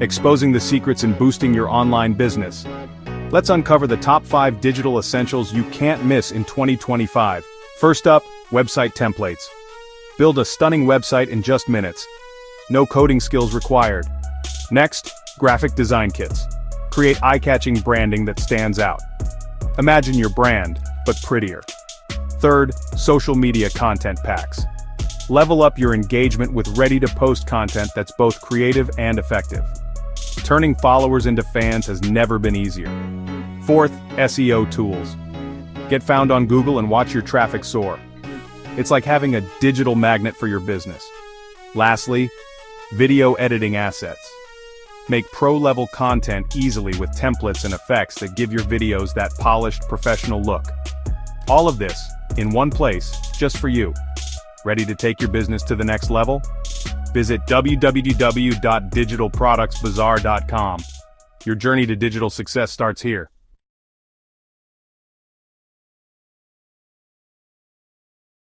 exposing the secrets in boosting your online business. Let's uncover the top 5 digital essentials you can't miss in 2025. First up, website templates. Build a stunning website in just minutes. No coding skills required. Next, graphic design kits. Create eye-catching branding that stands out. Imagine your brand, but prettier. Third, social media content packs. Level up your engagement with ready-to-post content that's both creative and effective. Turning followers into fans has never been easier. Fourth, SEO tools. Get found on Google and watch your traffic soar. It's like having a digital magnet for your business. Lastly, video editing assets. Make pro-level content easily with templates and effects that give your videos that polished, professional look. All of this, in one place, just for you. Ready to take your business to the next level? Visit www.digitalproductsbazar.com. Your journey to digital success starts here.